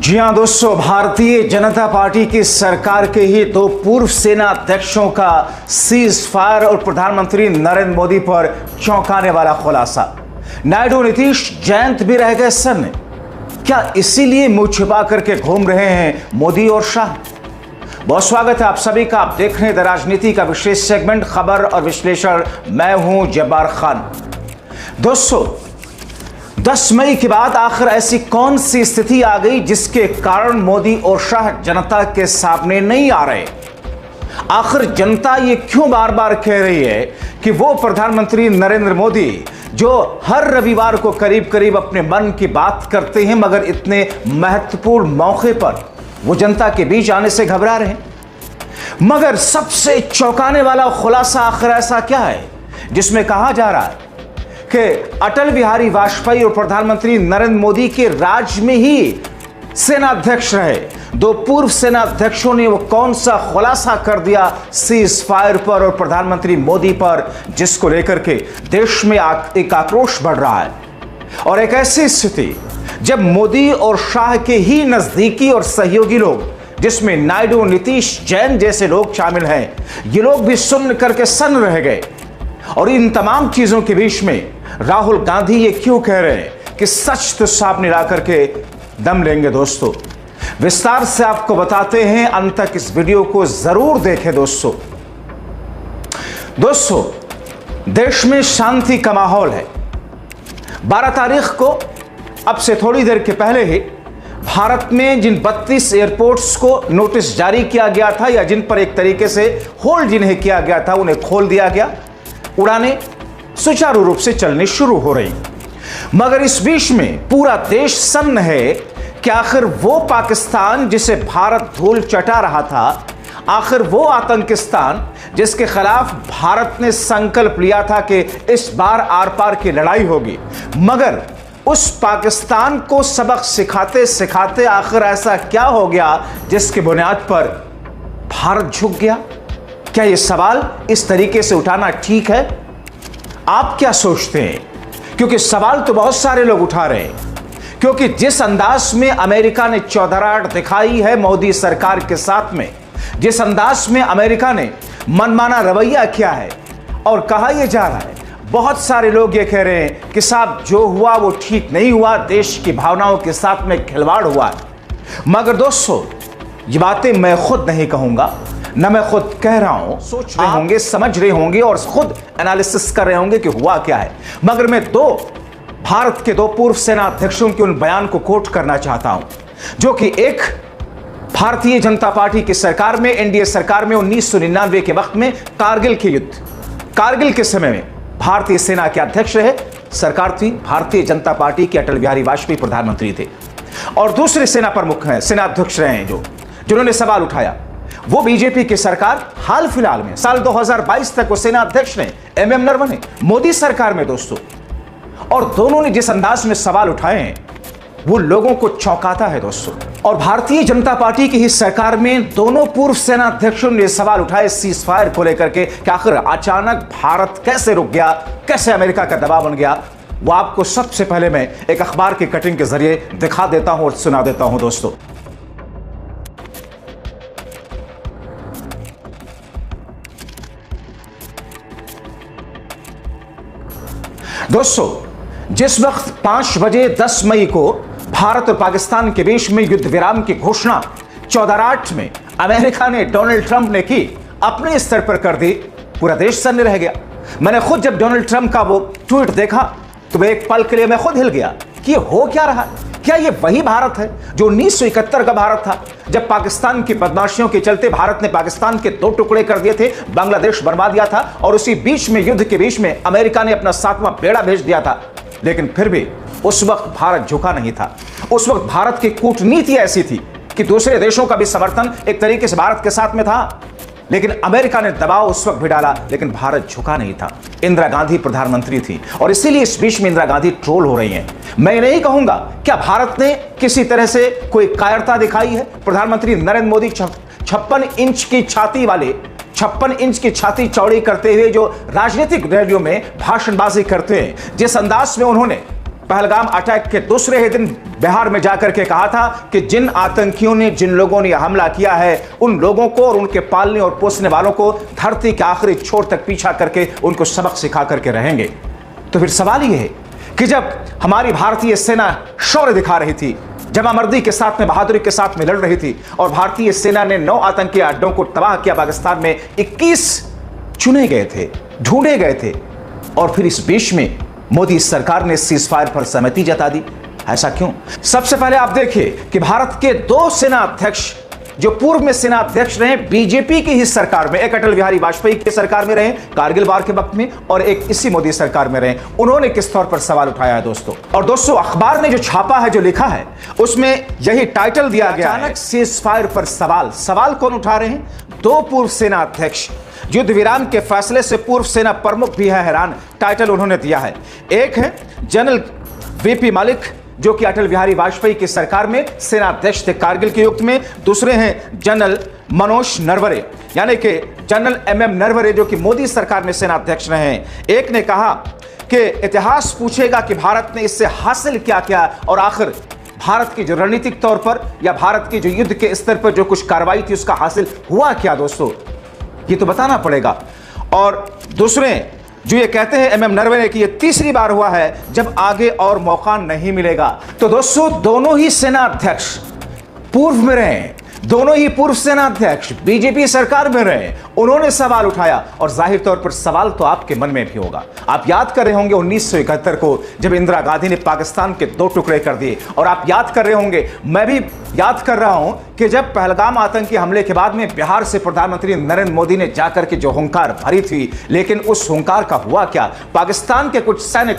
जी हां दोस्तों, भारतीय जनता पार्टी की सरकार के ही दो पूर्व सेना अध्यक्षों का सीज फायर और प्रधानमंत्री नरेंद्र मोदी पर चौंकाने वाला खुलासा। नायडू नीतीश जयंत भी रह गए सन्न। क्या इसीलिए मुंह छिपा करके घूम रहे हैं मोदी और शाह? बहुत स्वागत है आप सभी का। आप देख रहे हैं द राजनीति का विशेष सेगमेंट खबर और विश्लेषण। मैं हूं जब्बार खान। दोस्तों, 10 मई के बाद आखिर ऐसी कौन सी स्थिति आ गई जिसके कारण मोदी और शाह जनता के सामने नहीं आ रहे? आखिर जनता ये क्यों बार बार कह रही है कि वो प्रधानमंत्री नरेंद्र मोदी जो हर रविवार को करीब करीब अपने मन की बात करते हैं, मगर इतने महत्वपूर्ण मौके पर वो जनता के बीच आने से घबरा रहे हैं? मगर सबसे चौंकाने वाला खुलासा आखिर ऐसा क्या है जिसमें कहा जा रहा है कि अटल बिहारी वाजपेयी और प्रधानमंत्री नरेंद्र मोदी के राज में ही सेना अध्यक्ष रहे दो पूर्व सेना अध्यक्षों ने वो कौन सा खुलासा कर दिया सीज फायर पर और प्रधानमंत्री मोदी पर, जिसको लेकर के देश में एक आक्रोश बढ़ रहा है। और एक ऐसी स्थिति जब मोदी और शाह के ही नजदीकी और सहयोगी लोग, जिसमें नायडू नीतीश जैन जैसे लोग शामिल हैं, ये लोग भी सुन करके सन्न रह गए। और इन तमाम चीजों के बीच में राहुल गांधी ये क्यों कह रहे हैं कि सच तो सामने ला करके दम लेंगे? दोस्तों, विस्तार से आपको बताते हैं, अंत तक इस वीडियो को जरूर देखें। दोस्तों, देश में शांति का माहौल है। 12 तारीख को, अब से थोड़ी देर के पहले ही, भारत में जिन 32 एयरपोर्ट्स को नोटिस जारी किया गया था या जिन पर एक तरीके से होल्ड जिन्हें किया गया था, उन्हें खोल दिया गया। उड़ानें सुचारू रूप से चलनी शुरू हो रही। मगर इस बीच में पूरा देश सन्न है कि आखिर वो पाकिस्तान जिसे भारत धूल चटा रहा था, आखिर वो आतंकिस्तान जिसके खिलाफ भारत ने संकल्प लिया था कि इस बार आर पार की लड़ाई होगी, मगर उस पाकिस्तान को सबक सिखाते सिखाते आखिर ऐसा क्या हो गया जिसकी बुनियाद पर भारत झुक गया? क्या यह सवाल इस तरीके से उठाना ठीक है? आप क्या सोचते हैं? क्योंकि सवाल तो बहुत सारे लोग उठा रहे हैं, क्योंकि जिस अंदाज में अमेरिका ने चौधराहट दिखाई है मोदी सरकार के साथ में, जिस अंदाज में अमेरिका ने मनमाना रवैया किया है और कहा यह जा रहा है, बहुत सारे लोग ये कह रहे हैं कि साहब जो हुआ वो ठीक नहीं हुआ, देश की भावनाओं के साथ में खिलवाड़ हुआ। मगर दोस्तों, ये बातें मैं खुद नहीं कहूंगा, न मैं खुद कह रहा हूं, सोच रहे होंगे, समझ रहे होंगे और खुद एनालिसिस कर रहे होंगे कि हुआ क्या है। मगर मैं भारत के दो पूर्व सेना अध्यक्षों के उन बयान को कोट करना चाहता हूं, जो कि एक भारतीय जनता पार्टी की सरकार में, एनडीए सरकार में 1999 के वक्त में कारगिल के युद्ध, कारगिल के समय में भारतीय सेना के अध्यक्ष रहे। सरकार थी भारतीय जनता पार्टी के, अटल बिहारी वाजपेयी प्रधानमंत्री थे। और दूसरे सेना प्रमुख हैं, सेना अध्यक्ष रहे हैं जिन्होंने सवाल उठाया, वो बीजेपी की सरकार हाल फिलहाल में साल 2022 तक वो सेना अध्यक्ष ने, एमएम नरवणे, मोदी सरकार में। दोस्तों, और दोनों ने जिस अंदाज में सवाल उठाए हैं वो लोगों को चौंकाता है। दोस्तों, और भारतीय जनता पार्टी की ही सरकार में दोनों पूर्व सेना अध्यक्षों ने सवाल उठाए सीज फायर को लेकर के कि आखिर अचानक भारत कैसे रुक गया, कैसे अमेरिका का दबाव बन गया। वो आपको सबसे पहले मैं एक अखबार की कटिंग के जरिए दिखा देता हूं और सुना देता हूं। दोस्तों, जिस वक्त 5 बजे 10 मई को भारत और पाकिस्तान के बीच में युद्ध विराम की घोषणा 1408 में अमेरिका ने, डोनाल्ड ट्रंप ने की, अपने स्तर पर कर दी, पूरा देश सन्न रह गया। मैंने खुद जब डोनाल्ड ट्रंप का वो ट्वीट देखा तो मैं एक पल के लिए मैं खुद हिल गया कि ये हो क्या रहा है? क्या ये वही भारत है जो 1971 का भारत था, जब पाकिस्तान की बदमाशियों के चलते भारत ने पाकिस्तान के 2 टुकड़े कर दिए थे, बांग्लादेश बनवा दिया था, और उसी बीच में, युद्ध के बीच में, अमेरिका ने अपना 7वां बेड़ा भेज दिया था। लेकिन फिर भी उस वक्त भारत झुका नहीं था। उस वक्त भारत की कूटनीति ऐसी थी कि दूसरे देशों का भी समर्थन एक तरीके से भारत के साथ में था, लेकिन अमेरिका ने दबाव उस वक्त भी डाला, लेकिन भारत झुका नहीं था। इंदिरा गांधी प्रधानमंत्री थी और इसीलिए इस बीच में इंदिरा गांधी ट्रोल हो रही हैं। मैं नहीं कहूंगा क्या भारत ने किसी तरह से कोई कायरता दिखाई है। प्रधानमंत्री नरेंद्र मोदी 56 इंच की छाती वाले, 56 इंच की छाती चौड़ी करते हुए जो राजनीतिक रैलियों में भाषणबाजी करते हैं, जिस अंदाज में उन्होंने पहलगाम अटैक के दूसरे ही दिन बिहार में जाकर के कहा था कि जिन आतंकियों ने, जिन लोगों ने हमला किया है, उन लोगों को और उनके पालने और पोसने वालों को धरती के आखिरी छोर तक पीछा करके उनको सबक सिखा करके रहेंगे। तो फिर सवाल यह है कि जब हमारी भारतीय सेना शौर्य दिखा रही थी, जमामर्दी के साथ में, बहादुरी के साथ में लड़ रही थी, और भारतीय सेना ने 9 आतंकी अड्डों को तबाह किया पाकिस्तान में, 21 चुने गए थे, ढूंढे गए थे, और फिर इस बीच में मोदी सरकार ने सीज फायर पर सहमति जता दी। ऐसा क्यों? सबसे पहले आप देखिए कि भारत के 2 सेना अध्यक्ष जो पूर्व में सेना अध्यक्ष रहे बीजेपी की ही सरकार में, एक अटल बिहारी वाजपेयी की सरकार में रहे कारगिल वार के वक्त में, और एक इसी मोदी सरकार में रहे, उन्होंने किस तौर पर सवाल उठाया है दोस्तों। और दोस्तों, अखबार ने जो छापा है, जो लिखा है, उसमें यही टाइटल दिया गया है, अचानक सीज फायर पर सवाल। सवाल कौन उठा रहे हैं? 2 पूर्व सेना अध्यक्ष, युद्ध विराम के फैसले से पूर्व सेना प्रमुख भी है हैरान। टाइटल उन्होंने दिया है, एक है जनरल वीपी मलिक जो कि अटल बिहारी वाजपेयी की सरकार में सेना अध्यक्ष थे कारगिल के युद्ध में, दूसरे हैं जनरल मनोज नरवणे, यानी कि जनरल MM नरवणे जो कि मोदी सरकार में सेना अध्यक्ष रहे हैं। एक ने कहा कि इतिहास पूछेगा कि भारत ने इससे हासिल क्या किया, और आखिर भारत की जो रणनीतिक तौर पर या भारत की जो युद्ध के स्तर पर जो कुछ कार्रवाई थी उसका हासिल हुआ क्या दोस्तों, ये तो बताना पड़ेगा। और दूसरे जो ये कहते हैं MM नरवणे कि ये तीसरी बार हुआ है जब आगे और मौका नहीं मिलेगा। तो दोस्तों, दोनों ही सेना अध्यक्ष पूर्व में रहे, दोनों ही पूर्व सेना अध्यक्ष बीजेपी सरकार में रहे, उन्होंने सवाल उठाया, और जाहिर तौर पर सवाल तो आपके मन में भी होगा। आप याद कर रहे होंगे 1971 को जब इंदिरा गांधी ने पाकिस्तान के 2 टुकड़े कर दिए, और आप याद कर रहे होंगे, मैं भी याद कर रहा हूं कि जब पहलगाम आतंकी हमले के बाद में बिहार से प्रधानमंत्री नरेंद्र मोदी ने जाकर के जो हुंकार भरी थी, लेकिन उस हुंकार का हुआ क्या? पाकिस्तान के कुछ सैन्य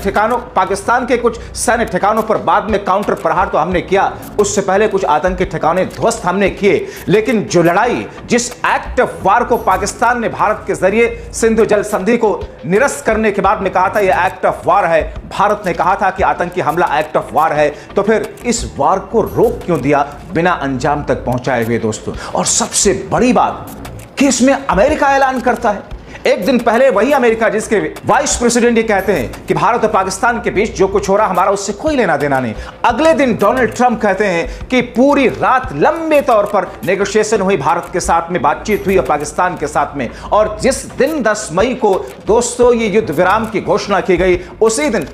ठिकानों पर बाद में काउंटर प्रहार तो हमने किया, उससे पहले कुछ आतंकी ठिकाने ध्वस्त हमने किए, लेकिन जो लड़ाई, जिस एक्ट ऑफ वार को पाकिस्तान ने भारत के जरिए सिंधु जल संधि को निरस्त करने के बाद में कहा था यह एक्ट ऑफ वार है, भारत ने कहा था कि आतंकी हमला एक्ट ऑफ वार है, तो फिर इस वार को रोक क्यों दिया बिना अंजाम तक पहुंचाए हुए दोस्तों? और सबसे बड़ी बात कि इसमें अमेरिका ऐलान करता है। एक दिन पहले वही अमेरिका जिसके वाइस प्रेसिडेंट ये कहते हैं कि भारत और पाकिस्तान के बीच जो कुछ हो रहा हमारा उससे कोई लेना देना नहीं, अगले दिन डोनाल्ड ट्रंप कहते हैं कि पूरी रात लंबे तौर पर नेगोशिएशन हुई, भारत के साथ में बातचीत हुई और पाकिस्तान के साथ में, और जिस दिन 10 मई को दोस्तों ये युद्ध विराम की घोषणा की गई, उसी दिन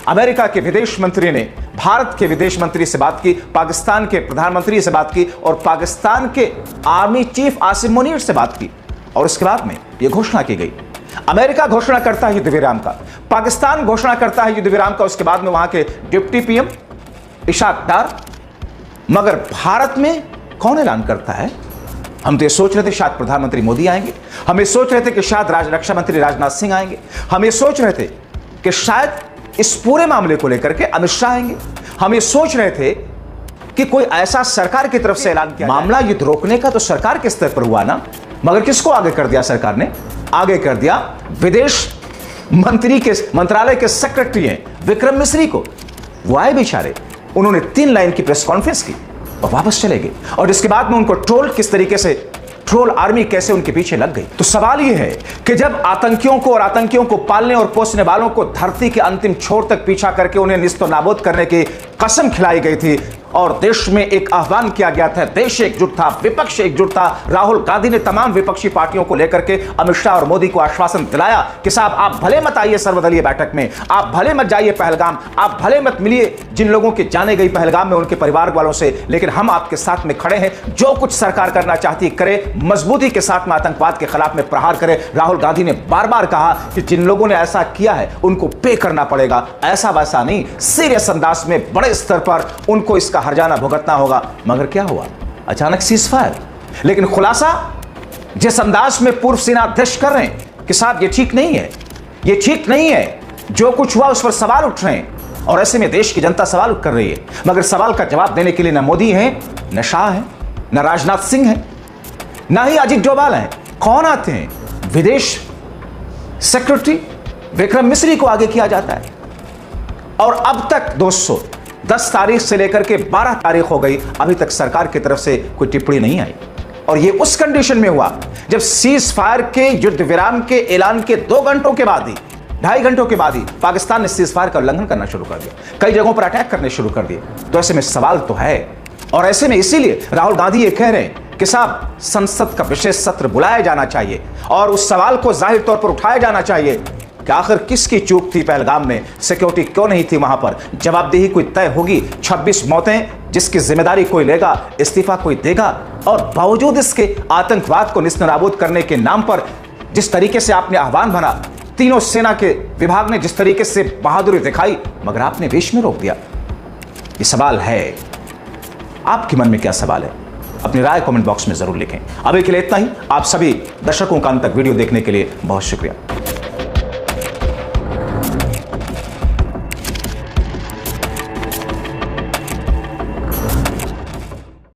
अमेरिका के विदेश मंत्री ने भारत के विदेश मंत्री से बात की, पाकिस्तान के प्रधानमंत्री से बात की, और पाकिस्तान के आर्मी चीफ आसिम मुनीर से बात की, और इसके बाद में यह घोषणा की गई। अमेरिका घोषणा करता है युद्ध विराम का, पाकिस्तान घोषणा करता है युद्ध विराम का, उसके बाद में वहां के डिप्टी PM इशाक डार, मगर भारत में कौन ऐलान करता है? हम तो ये सोच रहे थे शायद प्रधानमंत्री मोदी आएंगे, हम ये सोच रहे थे कि शायद रक्षा मंत्री राजनाथ सिंह आएंगे, हम ये सोच रहे थे कि शायद इस पूरे मामले को लेकर के अमित शाह आएंगे, हम ये सोच रहे थे कि कोई ऐसा सरकार की तरफ से ऐलान किया। मामला युद्ध रोकने का तो सरकार के स्तर पर हुआ ना, मगर किसको आगे कर दिया सरकार ने? आगे कर दिया विदेश मंत्री के मंत्रालय के सेक्रेटरी हैं विक्रम मिस्री को। वो आए बेचारे, उन्होंने 3 लाइन की प्रेस कॉन्फ्रेंस की और वापस चले गए, और इसके बाद में उनको ट्रोल, किस तरीके से ट्रोल आर्मी कैसे उनके पीछे लग गई। तो सवाल यह है कि जब आतंकियों को और आतंकियों को पालने और पोसने वालों को धरती के अंतिम छोर तक पीछा करके उन्हें निस्तो नाबूद करने की कसम खिलाई गई थी, और देश में एक आह्वान किया गया था, देश एकजुट था, विपक्ष एकजुट था, राहुल गांधी ने तमाम विपक्षी पार्टियों को लेकर के अमित शाह और मोदी को आश्वासन दिलाया कि साहब आप भले मत आइए सर्वदलीय बैठक में, आप भले मत जाइए पहलगाम, आप भले मत मिलिए जिन लोगों की जाने गई पहलगाम में उनके परिवार वालों से, लेकिन हम आपके साथ में खड़े हैं, जो कुछ सरकार करना चाहती है करे, मजबूती के साथ में आतंकवाद के खिलाफ में प्रहार करे। राहुल गांधी ने बार बार कहा कि जिन लोगों ने ऐसा किया है उनको पे करना पड़ेगा, ऐसा वैसा नहीं, सीरियस अंदाज में बड़े स्तर पर उनको इसका हर्जाना भुगतना होगा। मगर क्या हुआ? अचानक सीज फायर। लेकिन खुलासा जिस अंदाज में पूर्व सेना अध्यक्ष कर रहे हैं कि साहब ये ठीक नहीं है, ये ठीक नहीं है, जो कुछ हुआ उस पर सवाल उठ रहे हैं, और ऐसे में देश की जनता सवाल कर रही है, मगर सवाल का जवाब देने के लिए न मोदी है, न शाह है, न राजनाथ सिंह है, न ही अजीत डोभाल है। कौन आते हैं? विदेश सेक्रेटरी विक्रम मिस्री को आगे किया जाता है। और अब तक दोस्तों 10 तारीख से लेकर के 12 तारीख हो गई, अभी तक सरकार की तरफ से कोई टिप्पणी नहीं आई, और यह उस कंडीशन में हुआ जब सीज फायर के युद्ध विराम के ऐलान के 2 घंटों के बाद ही 2.5 घंटों के बाद ही पाकिस्तान ने सीजफायर का उल्लंघन करना शुरू कर दिया, कई जगहों पर अटैक करने शुरू कर दिए। तो ऐसे में सवाल तो है, और ऐसे में इसीलिए राहुल गांधी ये कह रहे हैं कि साहब संसद का विशेष सत्र बुलाया जाना चाहिए और उस सवाल को जाहिर तौर पर उठाया जाना चाहिए कि आखिर किसकी चूक थी, पहलगाम में सिक्योरिटी क्यों नहीं थी वहां पर, जवाबदेही कोई तय होगी। 26 मौतें जिसकी जिम्मेदारी कोई लेगा, इस्तीफा कोई देगा, और बावजूद इसके आतंकवाद को निस्तेनाबूद करने के नाम पर जिस तरीके से आपने आह्वान भरा, तीनों सेना के विभाग ने जिस तरीके से बहादुरी दिखाई, मगर आपने बीच में रोक दिया। ये सवाल है, आपके मन में क्या सवाल है? अपनी राय कमेंट बॉक्स में जरूर लिखें। अभी के लिए इतना ही। आप सभी दर्शकों का अंत तक वीडियो देखने के लिए बहुत शुक्रिया।